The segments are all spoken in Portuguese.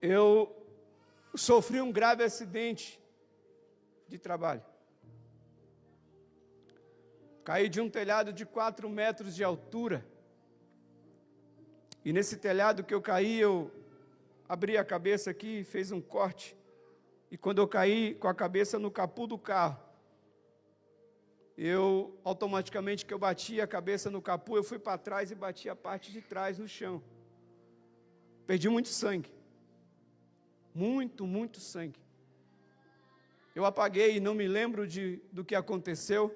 eu sofri um grave acidente de trabalho. Caí de um telhado de 4 metros de altura. E nesse telhado que eu caí, eu abri a cabeça aqui e fiz um corte. E quando eu caí com a cabeça no capô do carro, automaticamente que eu bati a cabeça no capô, eu fui para trás e bati a parte de trás no chão. Perdi muito sangue. Muito sangue. Eu apaguei e não me lembro do que aconteceu.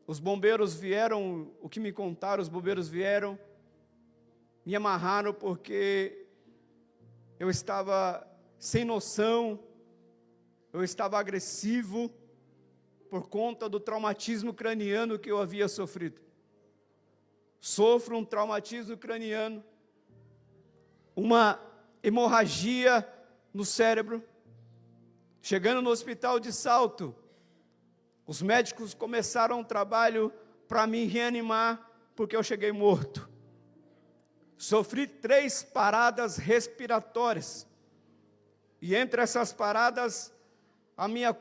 Os bombeiros vieram, o que me contaram, os bombeiros vieram, me amarraram porque eu estava sem noção, eu estava agressivo por conta do traumatismo craniano que eu havia sofrido. Sofro um traumatismo craniano, uma hemorragia no cérebro. Chegando no hospital de Salto, os médicos começaram um trabalho para me reanimar, porque eu cheguei morto. Sofri 3 paradas respiratórias. E entre essas paradas, a minha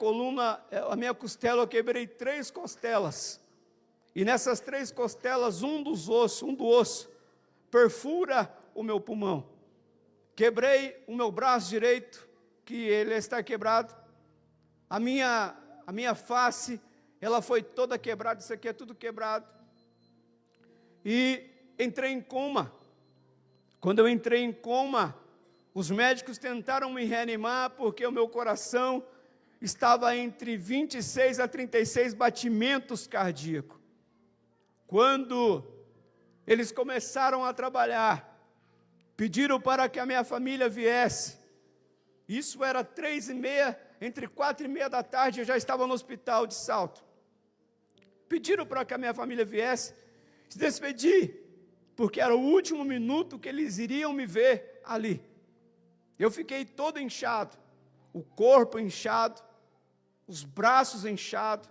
costela, eu quebrei 3 costelas. E nessas 3 costelas, um do osso, perfura o meu pulmão. Quebrei o meu braço direito, que ele está quebrado. A minha face, ela foi toda quebrada, isso aqui é tudo quebrado. E entrei em coma. Quando eu entrei em coma, os médicos tentaram me reanimar, porque o meu coração estava entre 26 a 36 batimentos cardíacos. Quando eles começaram a trabalhar, pediram para que a minha família viesse. Isso era 3h30, entre 4h30 da tarde, eu já estava no hospital de Salto. Pediram para que a minha família viesse se despedir, porque era o último minuto que eles iriam me ver ali. Eu fiquei todo inchado, o corpo inchado, os braços inchados,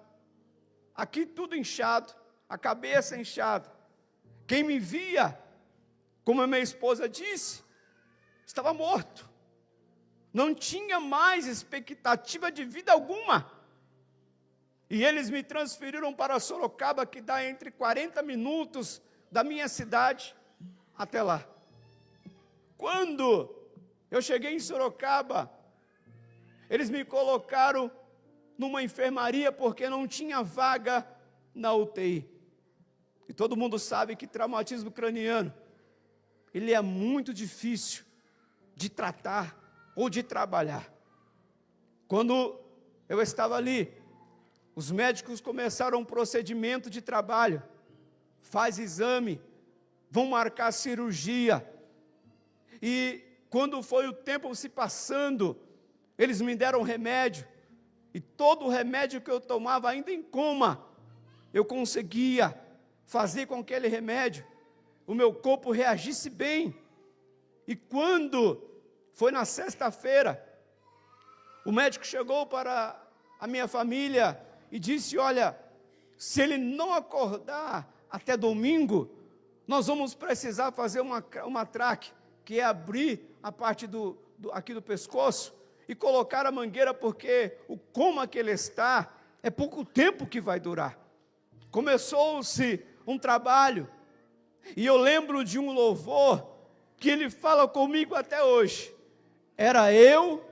aqui tudo inchado, a cabeça inchada. Quem me via, como a minha esposa disse, estava morto. Não tinha mais expectativa de vida alguma. E eles me transferiram para Sorocaba, que dá entre 40 minutos da minha cidade até lá. Quando eu cheguei em Sorocaba, eles me colocaram numa enfermaria porque não tinha vaga na UTI. E todo mundo sabe que traumatismo craniano, ele é muito difícil de tratar ou de trabalhar. Quando eu estava ali, os médicos começaram um procedimento de trabalho. Faz exame, vão marcar cirurgia. E quando foi o tempo se passando, eles me deram remédio. E todo o remédio que eu tomava, ainda em coma, eu conseguia fazer com que aquele remédio, o meu corpo reagisse bem. E quando foi na sexta-feira, o médico chegou para a minha família e disse: olha, se ele não acordar até domingo, nós vamos precisar fazer uma traque, que é abrir a parte aqui do pescoço e colocar a mangueira, porque o coma que ele está, é pouco tempo que vai durar. Começou-se um trabalho, e eu lembro de um louvor, que ele fala comigo até hoje. Era eu,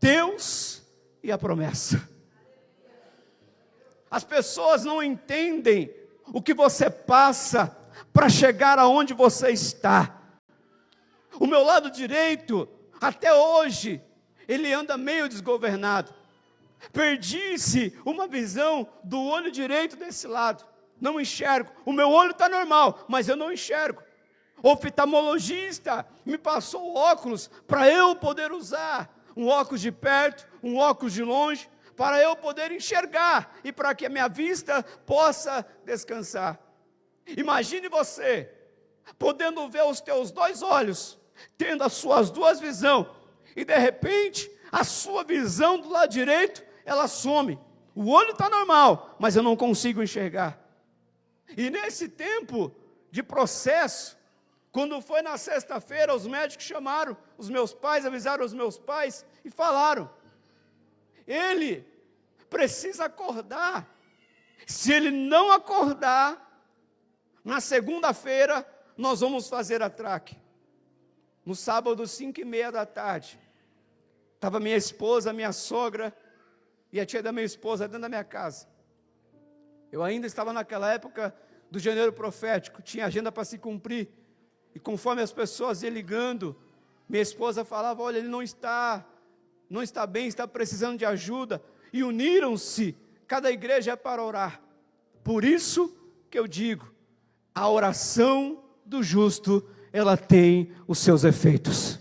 Deus e a promessa. As pessoas não entendem o que você passa para chegar aonde você está. O meu lado direito, até hoje, ele anda meio desgovernado. Perdi-se uma visão do olho direito desse lado. Não enxergo. O meu olho está normal, mas eu não enxergo. O oftalmologista me passou óculos para eu poder usar. Um óculos de perto, um óculos de longe, para eu poder enxergar e para que a minha vista possa descansar. Imagine você, podendo ver os teus 2 olhos, tendo as suas 2 visões, e de repente, a sua visão do lado direito, ela some. O olho está normal, mas eu não consigo enxergar. E nesse tempo de processo, Quando foi na sexta-feira, os médicos chamaram os meus pais, avisaram os meus pais e falaram: ele precisa acordar. Se ele não acordar, na segunda-feira nós vamos fazer a traque. No sábado, 5:30 da tarde, estava minha esposa, minha sogra e a tia da minha esposa dentro da minha casa. Eu ainda estava naquela época do janeiro profético, tinha agenda para se cumprir. E conforme as pessoas iam ligando, minha esposa falava: olha, ele não está bem, está precisando de ajuda. E uniram-se, cada igreja é para orar. Por isso que eu digo, a oração do justo, ela tem os seus efeitos.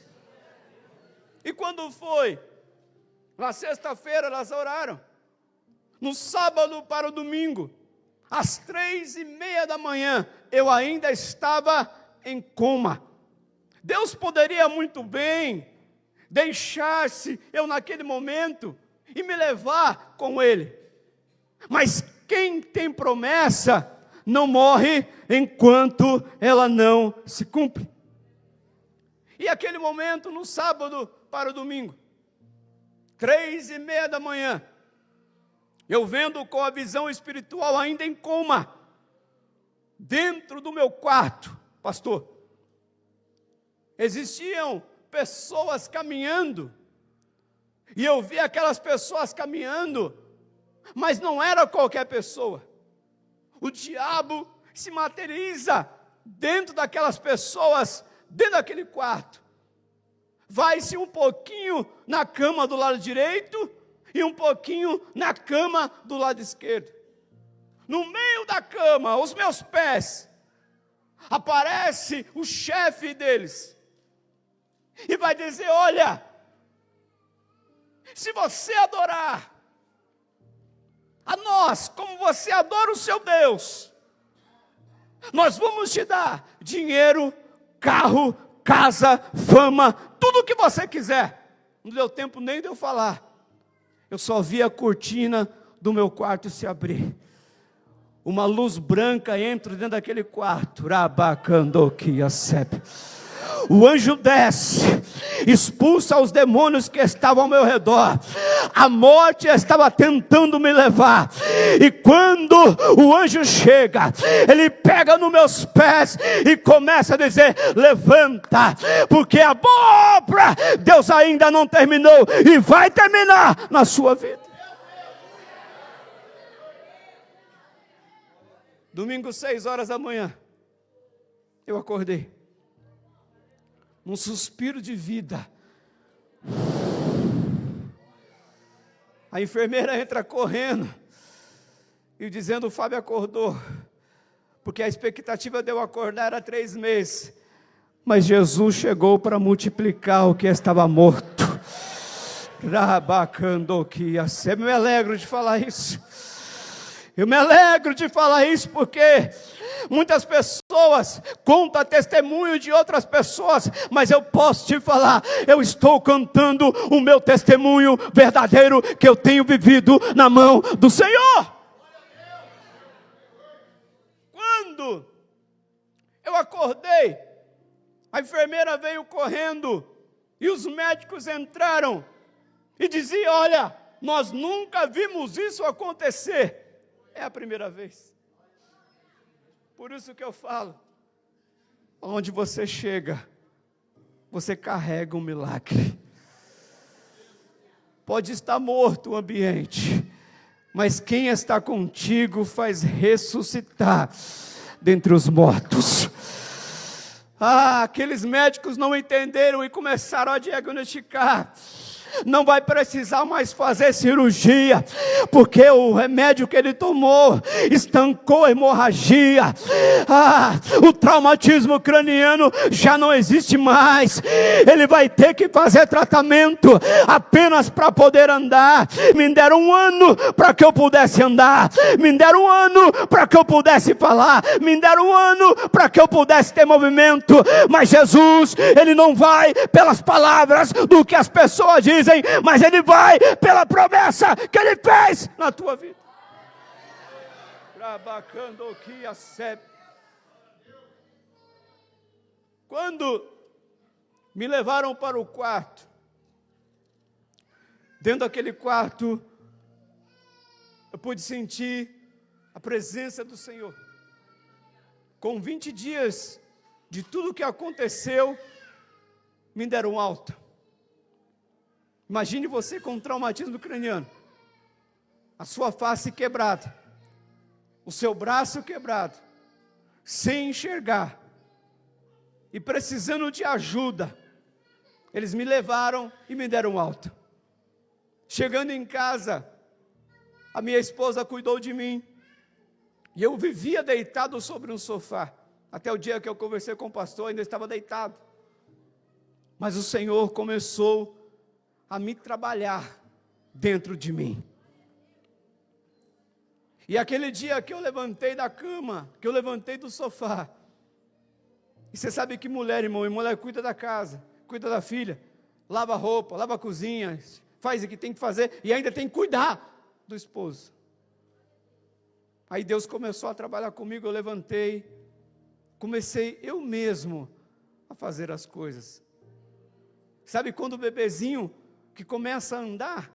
E quando foi? Na sexta-feira elas oraram. No sábado para o domingo, às 3:30 da manhã, eu ainda estava em coma. Deus poderia muito bem deixar-se eu naquele momento e me levar com Ele. Mas quem tem promessa não morre enquanto ela não se cumpre. E aquele momento, no sábado para o domingo, 3:30 da manhã, eu vendo com a visão espiritual ainda em coma, dentro do meu quarto, pastor, existiam pessoas caminhando, e eu vi aquelas pessoas caminhando, mas não era qualquer pessoa. O diabo se materializa dentro daquelas pessoas, dentro daquele quarto. Vai-se um pouquinho na cama do lado direito e um pouquinho na cama do lado esquerdo. No meio da cama, aos meus pés, aparece o chefe deles e vai dizer: olha, se você adorar a nós como você adora o seu Deus, nós vamos te dar dinheiro, carro, casa, fama, tudo o que você quiser. Não deu tempo nem de eu falar. Eu só vi a cortina do meu quarto se abrir. Uma luz branca entra dentro daquele quarto. O anjo desce, expulsa os demônios que estavam ao meu redor. A morte estava tentando me levar. E quando o anjo chega, ele pega nos meus pés e começa a dizer: levanta, porque a boa obra Deus ainda não terminou e vai terminar na sua vida. Domingo, 6 horas da manhã, eu acordei. Um suspiro de vida. A enfermeira entra correndo e dizendo: o Fábio acordou, porque a expectativa de eu acordar era 3 meses, mas Jesus chegou para multiplicar o que estava morto. Eu me alegro de falar isso. Eu me alegro de falar isso porque muitas pessoas contam testemunho de outras pessoas, mas eu posso te falar, eu estou contando o meu testemunho verdadeiro que eu tenho vivido na mão do Senhor. Quando eu acordei, a enfermeira veio correndo e os médicos entraram e diziam: olha, nós nunca vimos isso acontecer. É a primeira vez. Por isso que eu falo, onde você chega, você carrega um milagre. Pode estar morto o ambiente, mas quem está contigo faz ressuscitar dentre os mortos. Aqueles médicos não entenderam e começaram a diagnosticar: não vai precisar mais fazer cirurgia, porque o remédio que ele tomou estancou a hemorragia. O traumatismo craniano já não existe mais. Ele vai ter que fazer tratamento apenas para poder andar. Me deram 1 ano para que eu pudesse andar, me deram 1 ano para que eu pudesse falar, me deram 1 ano para que eu pudesse ter movimento. Mas Jesus, Ele não vai pelas palavras do que as pessoas dizem, mas Ele vai pela promessa que Ele fez na tua vida. Quando me levaram para o quarto, dentro daquele quarto, eu pude sentir a presença do Senhor. Com 20 dias de tudo que aconteceu, me deram alta. Imagine você com um traumatismo craniano, a sua face quebrada, o seu braço quebrado, sem enxergar, e precisando de ajuda. Eles me levaram e me deram alta. Chegando em casa, a minha esposa cuidou de mim, e eu vivia deitado sobre um sofá, até o dia que eu conversei com o pastor, ainda estava deitado. Mas o Senhor começou a me trabalhar dentro de mim. E aquele dia que eu levantei da cama, que eu levantei do sofá, e você sabe que mulher, irmão, e mulher cuida da casa, cuida da filha, lava a roupa, lava a cozinha, faz o que tem que fazer, e ainda tem que cuidar do esposo. Aí Deus começou a trabalhar comigo, eu levantei, comecei eu mesmo a fazer as coisas. Sabe quando o bebezinho que começa a andar,